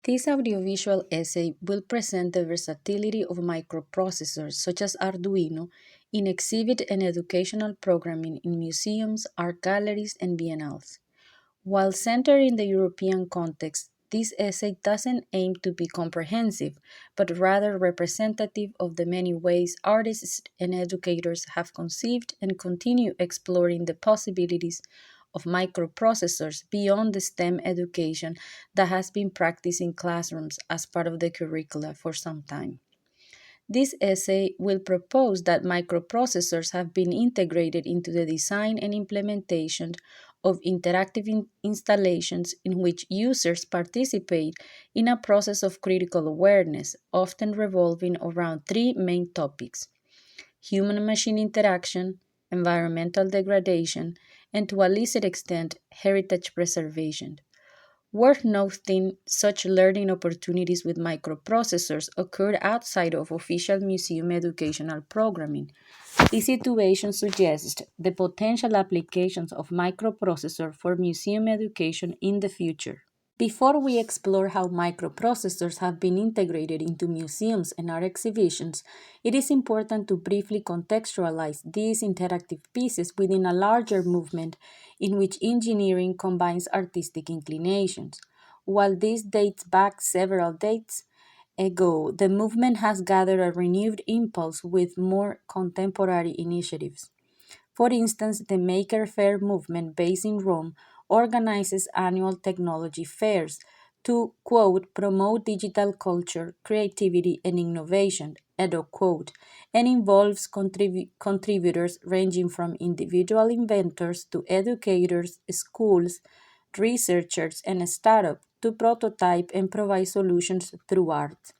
This audiovisual essay will present the versatility of microprocessors such as Arduino in exhibit and educational programming in museums, art galleries, and biennales. While centered in the European context, this essay doesn't aim to be comprehensive, but rather representative of the many ways artists and educators have conceived and continue exploring the possibilities of microprocessors beyond the STEM education that has been practiced in classrooms as part of the curricula for some time. This essay will propose that microprocessors have been integrated into the design and implementation of interactive installations in which users participate in a process of critical awareness, often revolving around three main topics: human machine interaction, environmental degradation, and to a lesser extent, heritage preservation. Worth noting, such learning opportunities with microprocessors occurred outside of official museum educational programming. This situation suggests the potential applications of microprocessor for museum education in the future. Before we explore how microprocessors have been integrated into museums and art exhibitions, it is important to briefly contextualize these interactive pieces within a larger movement in which engineering combines artistic inclinations. While this dates back several decades ago, the movement has gathered a renewed impulse with more contemporary initiatives. For instance, the Maker Faire movement based in Rome organizes annual technology fairs to, quote, promote digital culture, creativity, and innovation, end of quote, and involves contributors ranging from individual inventors to educators, schools, researchers, and startups to prototype and provide solutions through art.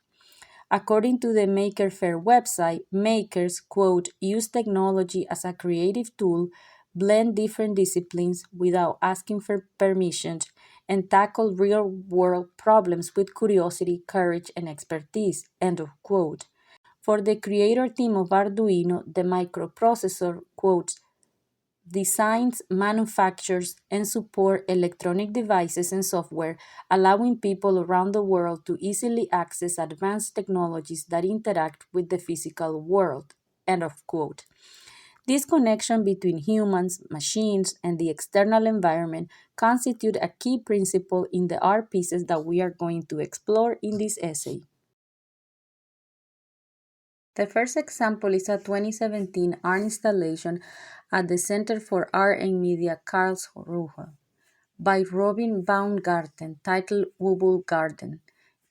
According to the Maker Faire website, makers, quote, use technology as a creative tool, blend different disciplines without asking for permission, and tackle real world problems with curiosity, courage, and expertise, end of quote. For the creator team of Arduino, the microprocessor, quote, designs, manufactures, and support electronic devices and software, allowing people around the world to easily access advanced technologies that interact with the physical world. End of quote. This connection between humans, machines, and the external environment constitute a key principle in the art pieces that we are going to explore in this essay. The first example is a 2017 art installation at the Center for Art and Media Karlsruhe by Robin Baumgarten titled Wobble Garden.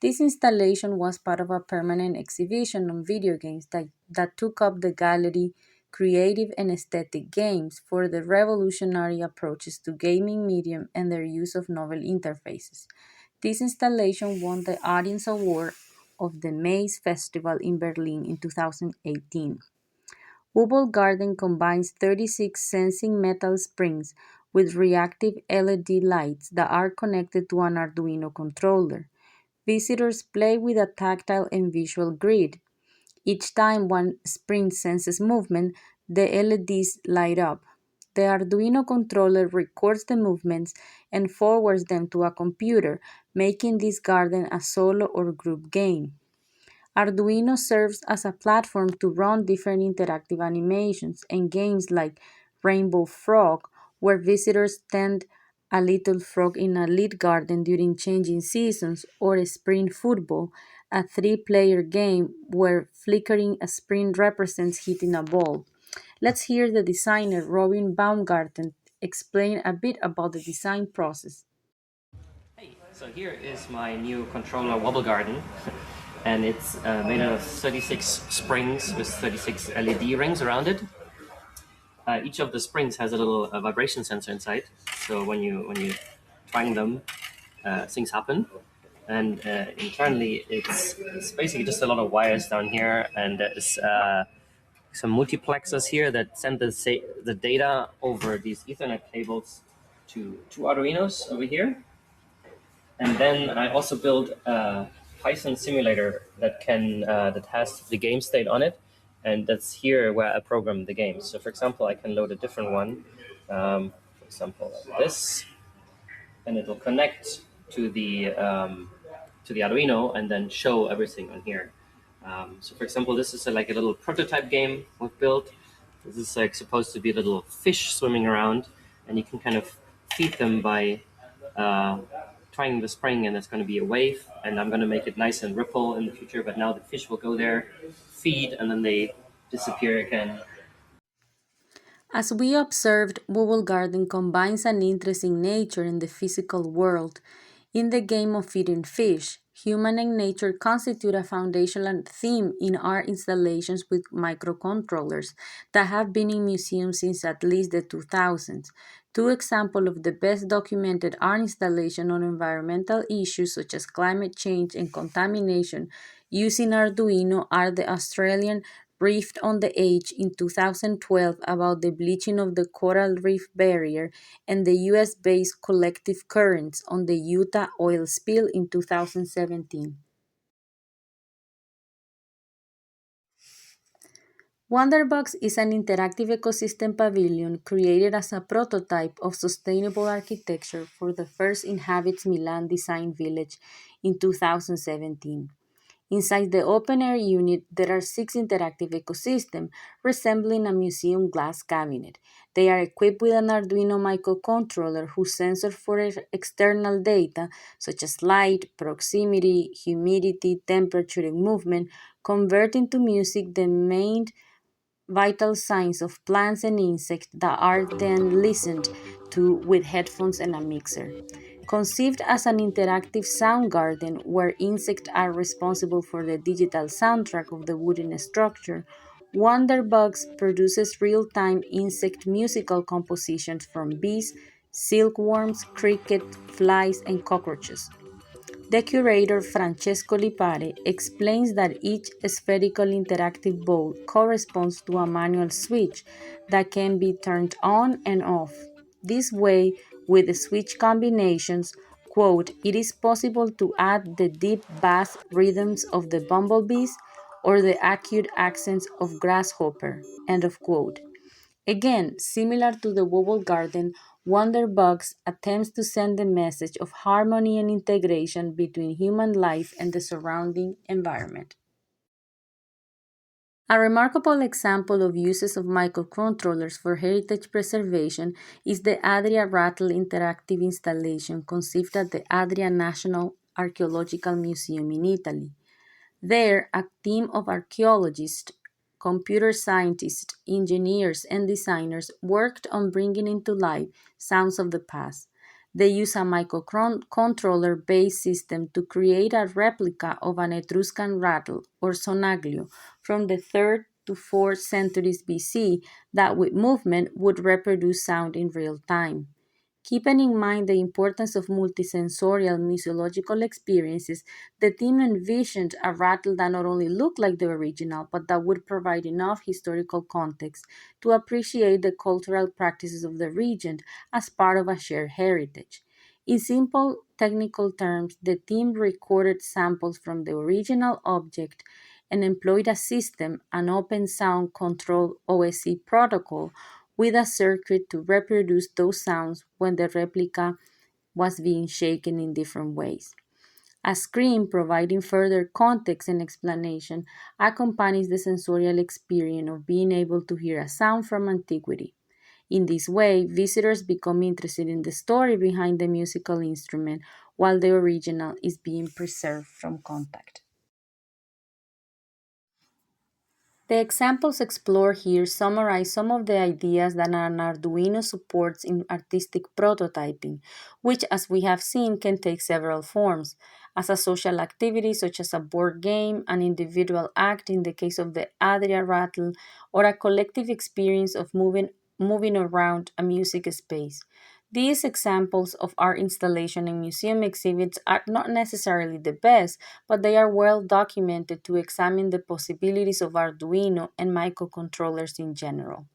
This installation was part of a permanent exhibition on video games that took up the gallery Creative and Aesthetic Games for the revolutionary approaches to gaming medium and their use of novel interfaces. This installation won the Audience Award of the Maze Festival in Berlin in 2018. Wobble Garden combines 36 sensing metal springs with reactive LED lights that are connected to an Arduino controller. Visitors play with a tactile and visual grid. Each time one spring senses movement, the LEDs light up. The Arduino controller records the movements and forwards them to a computer, making this garden a solo or group game. Arduino serves as a platform to run different interactive animations and games like Rainbow Frog, where visitors tend a little frog in a lit garden during changing seasons, or Spring Football, a three-player game where flickering a spring represents hitting a ball. Let's hear the designer Robin Baumgarten explain a bit about the design process. Hey, so here is my new controller Wobble Garden, and it's made out of 36 springs with 36 LED rings around it. Each of the springs has a little vibration sensor inside, so when you twang them, things happen. And internally, it's basically just a lot of wires down here, and there's some multiplexers here that send the data over these Ethernet cables to two Arduinos over here. And then I also built a Python simulator that has the game state on it, and that's here where I program the game. So, for example, I can load a different one, for example, like this, and it will connect to the to the Arduino and then show everything on here. So, for example, this is like a little prototype game we've built. This is like supposed to be a little fish swimming around, and you can kind of feed them by uh, trying the spring, and it's going to be a wave. And I'm going to make it nice and ripple in the future. But now the fish will go there, feed, and then they disappear again. As we observed, Bubble Garden combines an interest in nature and the physical world. In the game of feeding fish, human and nature constitute a foundational theme in art installations with microcontrollers that have been in museums since at least the 2000s. Two examples of the best documented art installation on environmental issues such as climate change and contamination using Arduino are the Australian Rift on the Edge in 2012 about the bleaching of the coral reef barrier and the US-based Collective Currents on the Utah oil spill in 2017. Wonderbox is an interactive ecosystem pavilion created as a prototype of sustainable architecture for the first Inhabits Milan Design Village in 2017. Inside the open-air unit, there are 6 interactive ecosystems resembling a museum glass cabinet. They are equipped with an Arduino microcontroller whose sensor for external data, such as light, proximity, humidity, temperature, and movement, convert into music the main vital signs of plants and insects that are then listened to with headphones and a mixer. Conceived as an interactive sound garden where insects are responsible for the digital soundtrack of the wooden structure, Wonderbugs produces real-time insect musical compositions from bees, silkworms, crickets, flies, and cockroaches. The curator Francesco Lipari explains that each spherical interactive bowl corresponds to a manual switch that can be turned on and off. This way, with the switch combinations, quote, it is possible to add the deep bass rhythms of the bumblebees or the acute accents of grasshopper, end of quote. Again, similar to the Wobble Garden, Wonderbugs attempts to send the message of harmony and integration between human life and the surrounding environment. A remarkable example of uses of microcontrollers for heritage preservation is the Adria Rattle interactive installation conceived at the Adria National Archaeological Museum in Italy. There, a team of archaeologists, computer scientists, engineers, and designers worked on bringing into life sounds of the past. They use a microcontroller based system to create a replica of an Etruscan rattle, or sonaglio, from the 3rd to 4th centuries BC that, with movement, would reproduce sound in real time. Keeping in mind the importance of multisensorial museological experiences, the team envisioned a rattle that not only looked like the original, but that would provide enough historical context to appreciate the cultural practices of the region as part of a shared heritage. In simple technical terms, the team recorded samples from the original object and employed a system, an open sound control OSC protocol, with a circuit to reproduce those sounds when the replica was being shaken in different ways. A screen providing further context and explanation accompanies the sensorial experience of being able to hear a sound from antiquity. In this way, visitors become interested in the story behind the musical instrument while the original is being preserved from contact. The examples explored here summarize some of the ideas that an Arduino supports in artistic prototyping, which, as we have seen, can take several forms, as a social activity such as a board game, an individual act in the case of the Adria Rattle, or a collective experience of moving around a music space. These examples of art installation and museum exhibits are not necessarily the best, but they are well documented to examine the possibilities of Arduino and microcontrollers in general.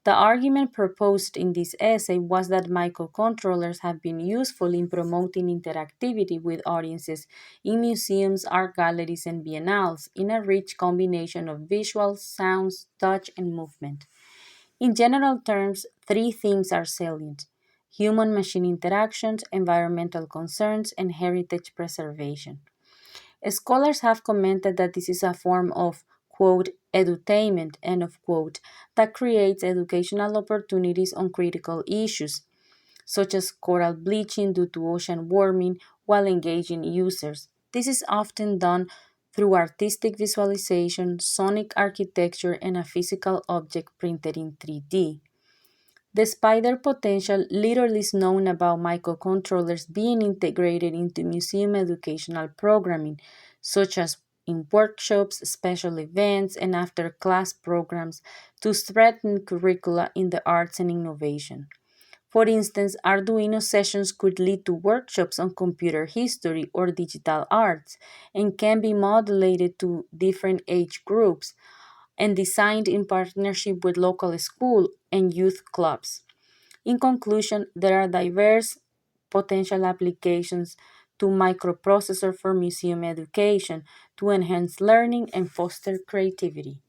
The argument proposed in this essay was that microcontrollers have been useful in promoting interactivity with audiences in museums, art galleries, and biennales in a rich combination of visuals, sounds, touch, and movement. In general terms, 3 themes are salient: human machine interactions, environmental concerns, and heritage preservation. Scholars have commented that this is a form of, quote, edutainment, end of quote, that creates educational opportunities on critical issues, such as coral bleaching due to ocean warming, while engaging users. This is often done through artistic visualization, sonic architecture, and a physical object printed in 3D. Despite their potential, little is known about microcontrollers being integrated into museum educational programming, such as in workshops, special events, and after class programs to strengthen curricula in the arts and innovation. For instance, Arduino sessions could lead to workshops on computer history or digital arts and can be modulated to different age groups and designed in partnership with local school and youth clubs. In conclusion, there are diverse potential applications to microprocessor for museum education to enhance learning and foster creativity.